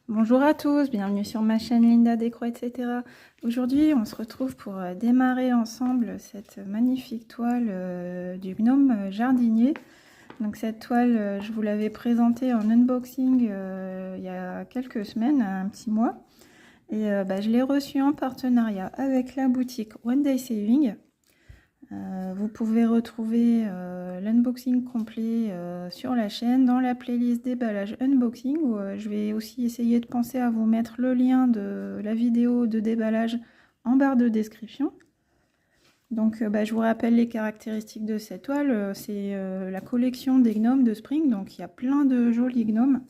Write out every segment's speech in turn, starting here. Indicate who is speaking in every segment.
Speaker 1: Bonjour à tous, bienvenue sur ma chaîne Linda Déco, etc. Aujourd'hui, on se retrouve pour démarrer ensemble cette magnifique toile du gnome jardinier. Donc cette toile, je vous l'avais présentée en unboxing il y a quelques semaines, un petit mois. Et je l'ai reçue en partenariat avec la boutique One Day Saving. Vous pouvez retrouver l'unboxing complet sur la chaîne dans la playlist déballage unboxing où je vais aussi essayer de penser à vous mettre le lien de la vidéo de déballage en barre de description. Donc je vous rappelle les caractéristiques de cette toile, c'est la collection des gnomes de Spring, donc il y a plein de jolis gnomes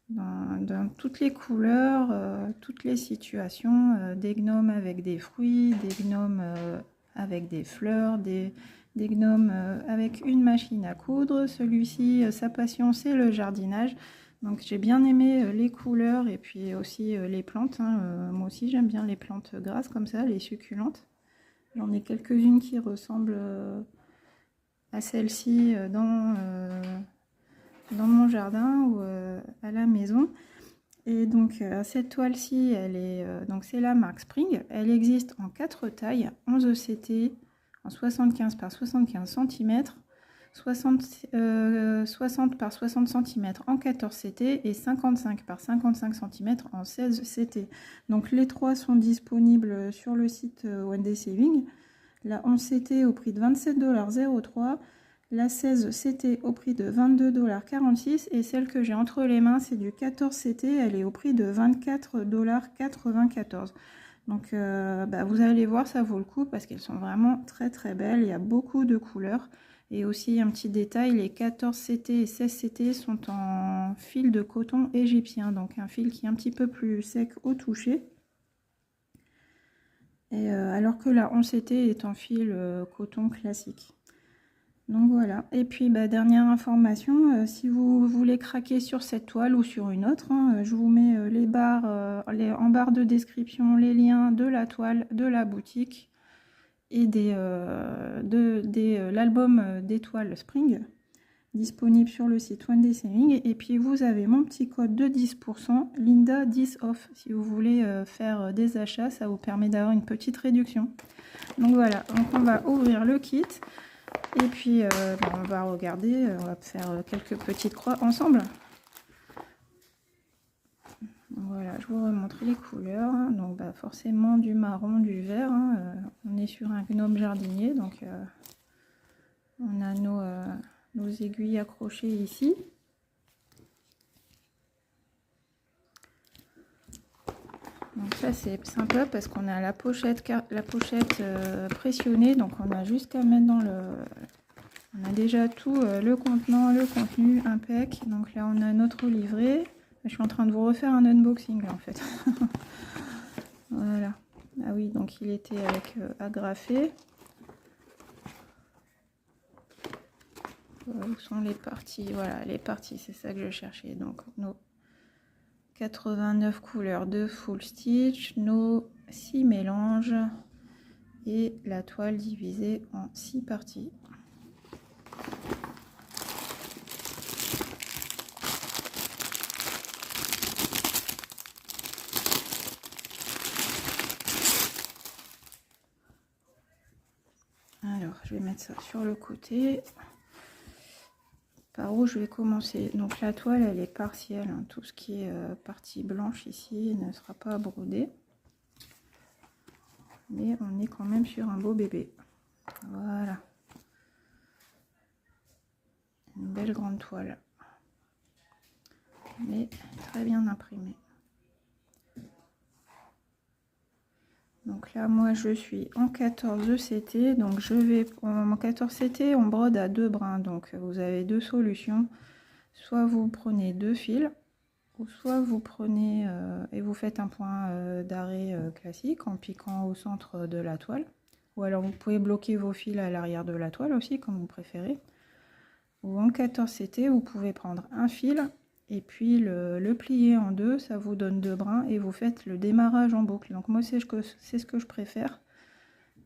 Speaker 1: dans toutes les couleurs, toutes les situations, des gnomes avec des fruits, des gnomes avec des fleurs, des gnomes avec une machine à coudre. Celui-ci, sa passion, c'est le jardinage. Donc j'ai bien aimé les couleurs et puis aussi les plantes. Moi aussi j'aime bien les plantes grasses comme ça, les succulentes. J'en ai quelques-unes qui ressemblent à celle-ci dans mon jardin ou à la maison. Et donc cette toile-ci, elle est donc c'est la marque Spring. Elle existe en 4 tailles, 11 CT, en 75 par 75 cm, 60 par 60 cm en 14 CT et 55 par 55 cm en 16 CT. Donc les trois sont disponibles sur le site One Day Saving. La 11 CT au prix de 27,03 $. La 16 CT au prix de 22,46 $. Et celle que j'ai entre les mains, c'est du 14 CT. Elle est au prix de 24,94 $. Donc vous allez voir, ça vaut le coup parce qu'elles sont vraiment très très belles. Il y a beaucoup de couleurs. Et aussi un petit détail, les 14 CT et 16 CT sont en fil de coton égyptien. Donc un fil qui est un petit peu plus sec au toucher. Et alors que la 11 CT est en fil coton classique. Donc voilà, et puis dernière information, si vous voulez craquer sur cette toile ou sur une autre, je vous mets les barres, en barre de description, les liens de la toile, de la boutique et l'album des toiles Spring, disponible sur le site One Day Saving. Et puis vous avez mon petit code de 10%, Linda 10 off, si vous voulez faire des achats, ça vous permet d'avoir une petite réduction. Donc voilà, donc on va ouvrir le kit. Et puis on va regarder, on va faire quelques petites croix ensemble. Voilà, je vous remontre les couleurs. Donc forcément du marron, du vert. On est sur un gnome jardinier, donc on a nos aiguilles accrochées ici. Donc ça c'est sympa parce qu'on a la pochette pressionnée, donc on a juste qu'à mettre dans le... On a déjà tout, le contenant, le contenu, impec. Donc là, on a notre livret. Je suis en train de vous refaire un unboxing, là, en fait. Voilà. Ah oui, donc il était avec agrafé. Où sont les parties? Voilà, les parties, c'est ça que je cherchais. Donc, nos 89 couleurs de full stitch, nos 6 mélanges et la toile divisée en 6 parties. Alors, je vais mettre ça sur le côté. Par où je vais commencer? Donc la toile, elle est partielle. Tout ce qui est partie blanche ici ne sera pas brodé. Mais on est quand même sur un beau bébé. Voilà. Une belle grande toile. Mais très bien imprimée. Donc là, moi, je suis en 14 CT. Donc, je vais en 14 CT, on brode à 2 brins. Donc, vous avez deux solutions. Soit vous prenez 2 fils, ou soit vous prenez et vous faites un point d'arrêt classique en piquant au centre de la toile. Ou alors, vous pouvez bloquer vos fils à l'arrière de la toile aussi, comme vous préférez. Ou en 14 CT, vous pouvez prendre un fil et puis le plier en deux, ça vous donne 2 brins et vous faites le démarrage en boucle. Donc moi c'est ce que je préfère.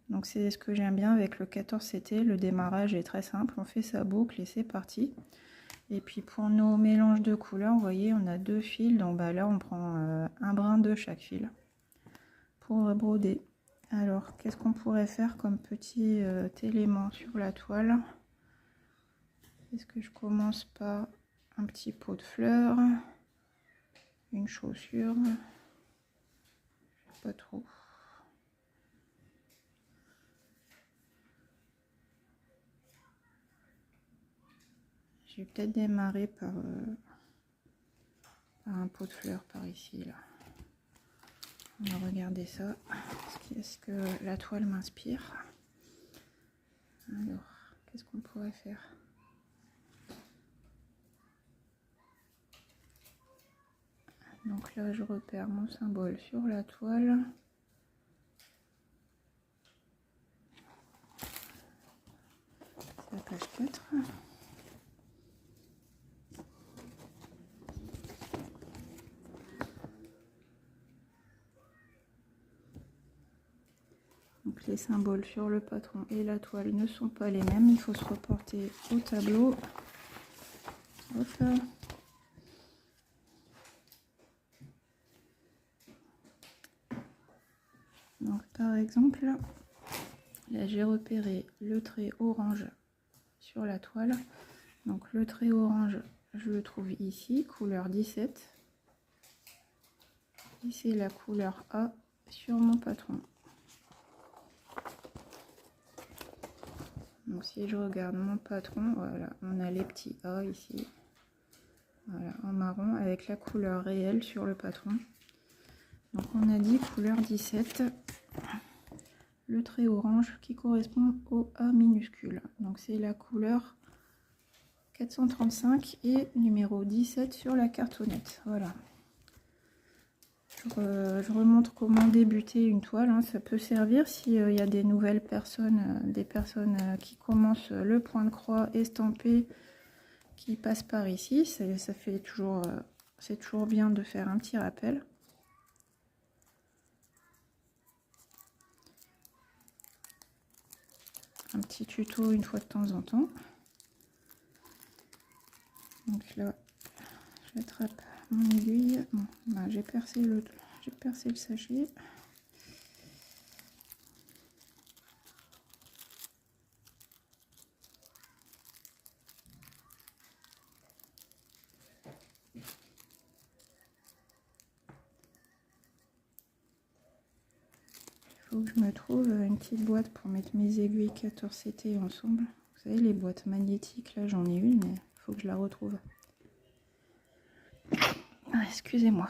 Speaker 1: Donc c'est ce que j'aime bien avec le 14 CT, le démarrage est très simple, on fait sa boucle et c'est parti. Et puis pour nos mélanges de couleurs, vous voyez, on a 2 fils. Donc bah, là, on prend un brin de chaque fil pour broder. Alors, qu'est-ce qu'on pourrait faire comme petit élément sur la toile? Est-ce que je commence par un petit pot de fleurs, une chaussure? Je sais pas trop. Je vais peut-être démarrer par un pot de fleurs par ici, là. On va regarder ça. Est-ce que la toile m'inspire? Alors, qu'est-ce qu'on pourrait faire? Donc là, je repère mon symbole sur la toile. C'est la page 4. Donc les symboles sur le patron et la toile ne sont pas les mêmes. Il faut se reporter au tableau. Hop là. Donc par exemple, là j'ai repéré le trait orange sur la toile. Donc le trait orange, je le trouve ici, couleur 17. Et c'est la couleur A sur mon patron. Donc si je regarde mon patron, voilà, on a les petits A ici. Voilà, en marron avec la couleur réelle sur le patron. Donc on a dit couleur 17. Le trait orange qui correspond au A minuscule. Donc c'est la couleur 435 et numéro 17 sur la cartonnette. Voilà. Je remontre comment débuter une toile. Hein. Ça peut servir s'il y a des nouvelles personnes, des personnes qui commencent le point de croix estampé, qui passent par ici. Ça fait toujours, c'est toujours bien de faire un petit rappel. Un petit tuto une fois de temps en temps. Donc là, j'attrape mon aiguille. Bon, bah, j'ai percé le sachet. Il faut que je me trouve une petite boîte pour mettre mes aiguilles 14CT ensemble. Vous savez, les boîtes magnétiques, là j'en ai une, mais il faut que je la retrouve. Ah, excusez-moi.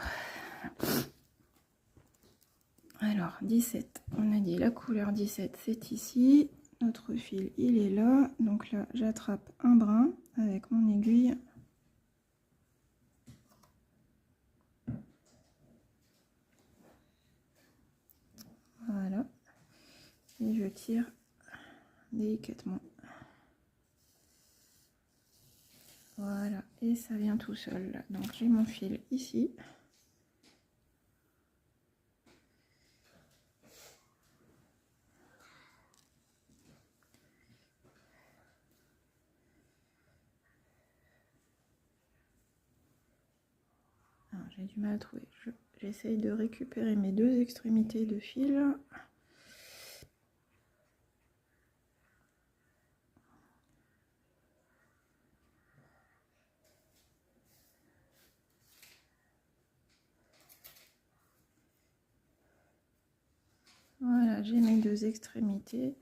Speaker 1: Alors, 17, on a dit la couleur 17, c'est ici. Notre fil, il est là. Donc là, j'attrape un brin avec mon aiguille. Voilà. Et je tire délicatement. Voilà, et ça vient tout seul là. Donc j'ai mon fil ici. J'ai du mal à trouver. J'essaye de récupérer mes 2 extrémités de fil. Voilà, j'ai mes 2 extrémités.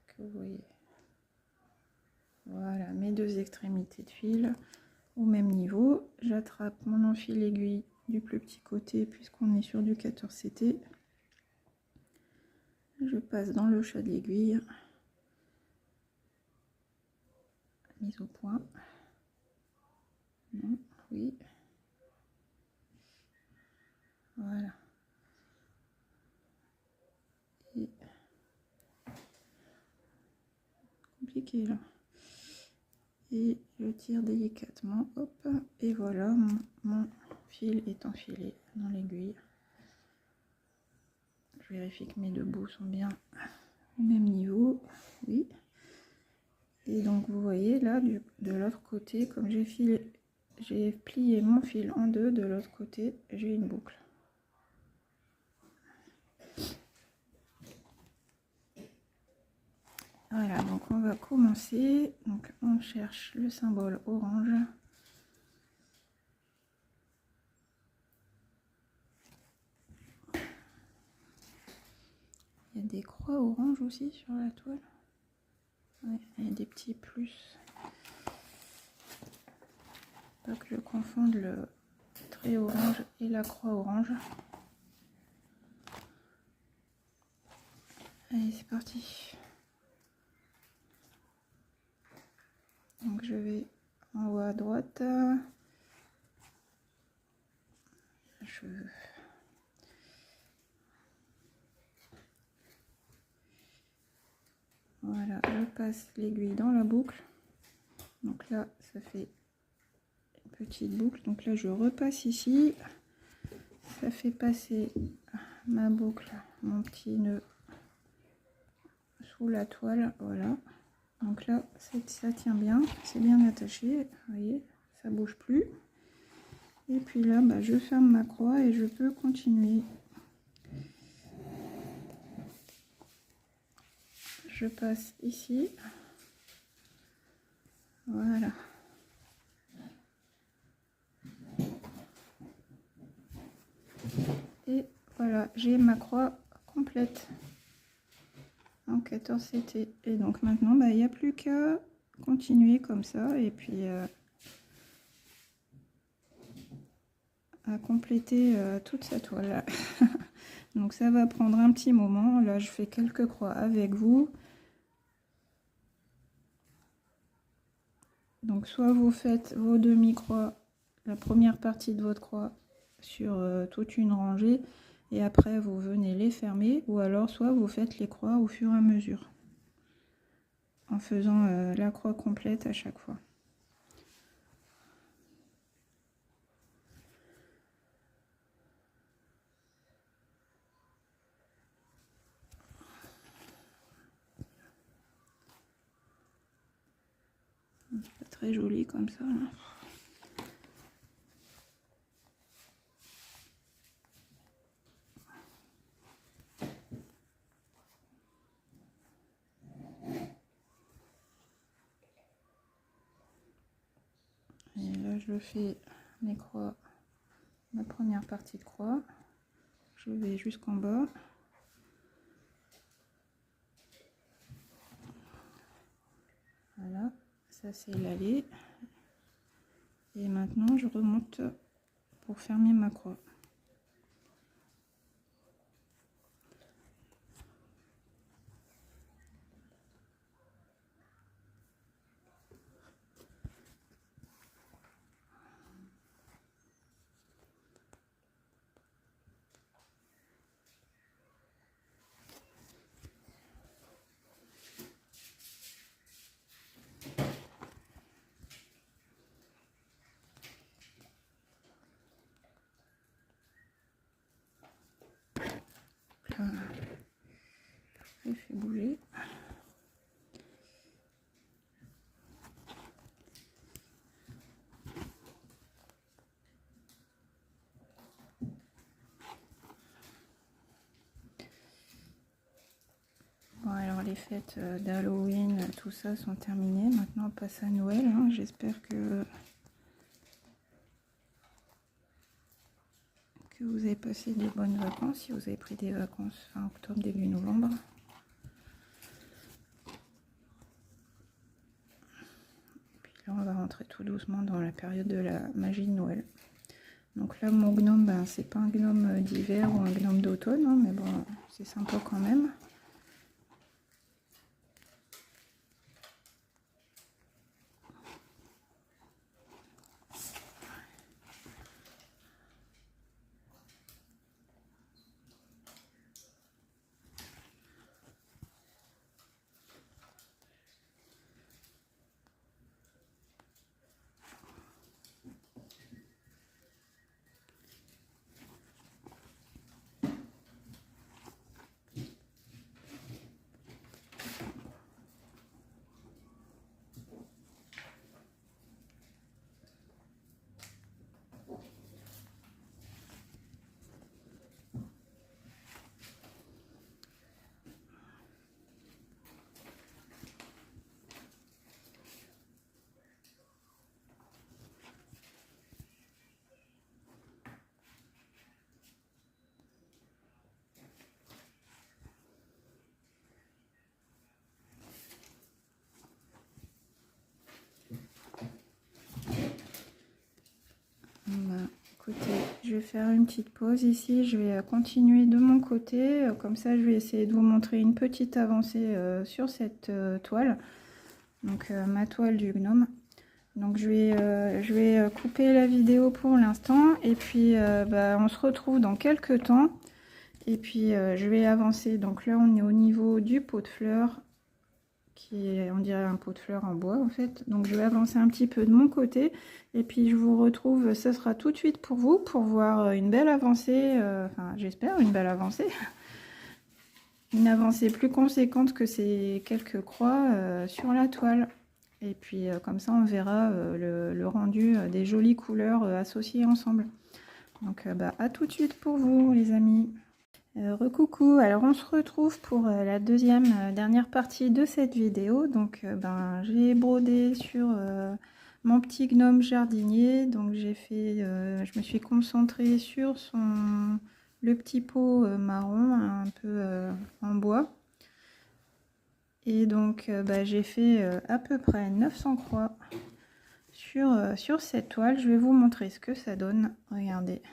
Speaker 1: Que vous voyez. Voilà, mes 2 extrémités de fil au même niveau. J'attrape mon enfil aiguille du plus petit côté puisqu'on est sur du 14CT. Je passe dans le chat de l'aiguille. Mise au point. Non, oui. Voilà. Et compliqué là. Et je tire délicatement, hop, et voilà, mon fil est enfilé dans l'aiguille. Je vérifie que mes 2 bouts sont bien au même niveau, oui. Et donc vous voyez là, de l'autre côté, comme j'ai plié mon fil en deux, de l'autre côté, j'ai une boucle. Voilà, donc on va commencer. Donc on cherche le symbole orange. Il y a des croix orange aussi sur la toile. Ouais, il y a des petits plus. Pas que je confonde le trait orange et la croix orange. Allez, c'est parti. Donc je vais en haut à droite. Voilà, je passe l'aiguille dans la boucle. Donc là, ça fait une petite boucle. Donc là, je repasse ici. Ça fait passer ma boucle, mon petit nœud sous la toile. Voilà. Donc là, ça tient bien. C'est bien attaché. Vous voyez, ça bouge plus. Et puis là, bah, je ferme ma croix et je peux continuer. Je passe ici. Voilà. Et voilà, j'ai ma croix complète en 14 CT. Et donc maintenant, bah, il n'y a plus qu'à continuer comme ça et puis à compléter toute sa toile. Donc ça va prendre un petit moment. Là, je fais quelques croix avec vous. Donc soit vous faites vos demi-croix, la première partie de votre croix sur toute une rangée et après vous venez les fermer, ou alors soit vous faites les croix au fur et à mesure en faisant la croix complète à chaque fois. C'est pas très joli comme ça là. Et là je fais mes croix, ma première partie de croix, je vais jusqu'en bas. Voilà, ça c'est l'allée. Et maintenant je remonte pour fermer ma croix. Je fais bouger. Bon, alors les fêtes d'Halloween, tout ça sont terminées. Maintenant on passe à Noël. Hein. J'espère que vous avez passé de bonnes vacances, si vous avez pris des vacances fin octobre, début novembre. Et puis là on va rentrer tout doucement dans la période de la magie de Noël. Donc là mon gnome, ben, c'est pas un gnome d'hiver ou un gnome d'automne, hein, mais bon c'est sympa quand même. Écoutez, je vais faire une petite pause ici, je vais continuer de mon côté, comme ça je vais essayer de vous montrer une petite avancée sur cette toile, donc ma toile du gnome. Donc je vais couper la vidéo pour l'instant et puis on se retrouve dans quelques temps et puis je vais avancer. Donc là on est au niveau du pot de fleurs qui est, on dirait un pot de fleurs en bois en fait. Donc je vais avancer un petit peu de mon côté et puis je vous retrouve, ce sera tout de suite pour vous pour voir une belle avancée, enfin j'espère une belle avancée. Une avancée plus conséquente que ces quelques croix sur la toile. Et puis comme ça on verra le rendu des jolies couleurs associées ensemble. Donc à tout de suite pour vous les amis. Recoucou, alors on se retrouve pour la deuxième dernière partie de cette vidéo. Donc j'ai brodé sur mon petit gnome jardinier. Donc j'ai fait, je me suis concentrée sur le petit pot marron un peu en bois. Et donc j'ai fait à peu près 900 croix sur cette toile. Je vais vous montrer ce que ça donne. Regardez.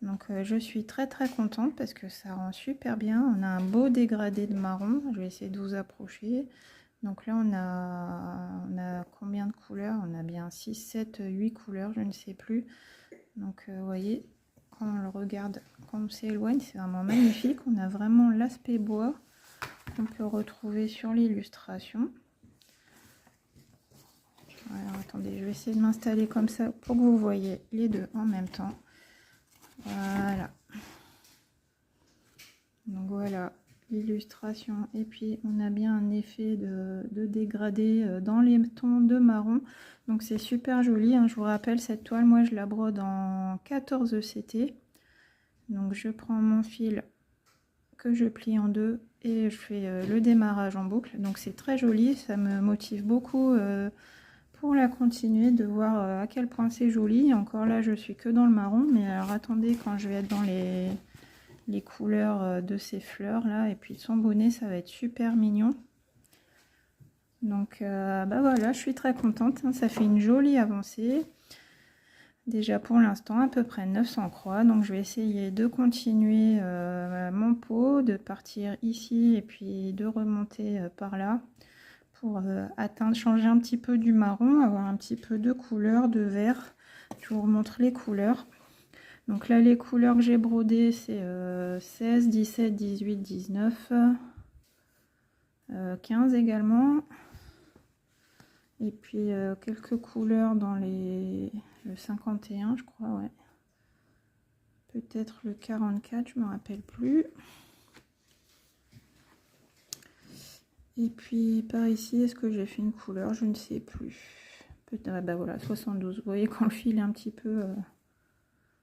Speaker 1: Donc je suis très contente parce que ça rend super bien. On a un beau dégradé de marron. Je vais essayer de vous approcher. Donc là on a combien de couleurs? On a bien 6, 7, 8 couleurs, je ne sais plus. Donc vous voyez, quand on le regarde, quand on s'éloigne, c'est vraiment magnifique. On a vraiment l'aspect bois qu'on peut retrouver sur l'illustration. Alors attendez, je vais essayer de m'installer comme ça pour que vous voyez les deux en même temps. Voilà. Donc voilà l'illustration. Et puis on a bien un effet de dégradé dans les tons de marron. Donc c'est super joli. Hein. Je vous rappelle, cette toile, moi je la brode en 14 CT. Donc je prends mon fil que je plie en deux et je fais le démarrage en boucle. Donc c'est très joli. Ça me motive beaucoup pour la continuer, de voir à quel point c'est joli. Encore là je suis que dans le marron, mais alors attendez, quand je vais être dans les couleurs de ces fleurs là et puis son bonnet, ça va être super mignon. Donc voilà, je suis très contente, hein. Ça fait une jolie avancée déjà pour l'instant, à peu près 900 croix. Donc je vais essayer de continuer mon pot, de partir ici et puis de remonter par là pour atteindre, changer un petit peu du marron, avoir un petit peu de couleur, de vert. Je vous remontre les couleurs. Donc là les couleurs que j'ai brodées c'est 16, 17, 18, 19, 15 également. Et puis quelques couleurs dans le 51 je crois, ouais. Peut-être le 44, je me rappelle plus. Et puis par ici, est-ce que j'ai fait une couleur? Je ne sais plus. Peut-être, voilà, 72. Vous voyez quand le fil est un petit peu...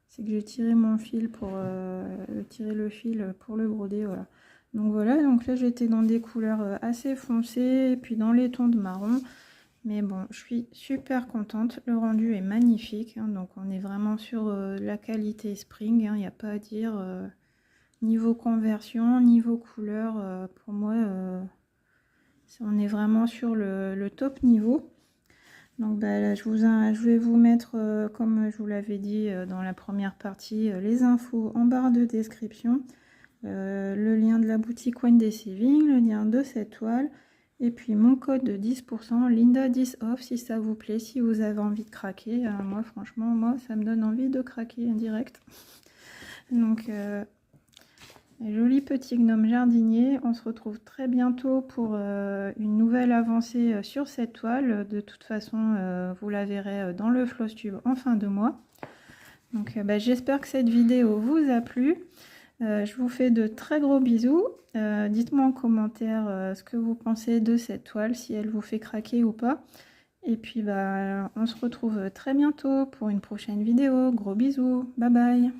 Speaker 1: c'est que j'ai tiré mon fil pour tirer le fil pour le broder, voilà. Donc voilà, donc là j'étais dans des couleurs assez foncées, et puis dans les tons de marron. Mais bon, je suis super contente. Le rendu est magnifique, hein, donc on est vraiment sur la qualité spring, hein, il n'y a pas à dire. Niveau conversion, niveau couleur, pour moi... on est vraiment sur le top niveau. Donc là, je vais vous mettre, comme je vous l'avais dit dans la première partie, les infos en barre de description. Le lien de la boutique Wendy Saving, le lien de cette toile. Et puis mon code de 10%, Linda10off, si ça vous plaît, si vous avez envie de craquer. Moi, franchement, ça me donne envie de craquer en direct. Donc... joli petit gnome jardinier. On se retrouve très bientôt pour une nouvelle avancée sur cette toile. De toute façon, vous la verrez dans le floss tube en fin de mois. Donc j'espère que cette vidéo vous a plu. Je vous fais de très gros bisous. Dites-moi en commentaire ce que vous pensez de cette toile, si elle vous fait craquer ou pas. Et puis on se retrouve très bientôt pour une prochaine vidéo. Gros bisous. Bye bye.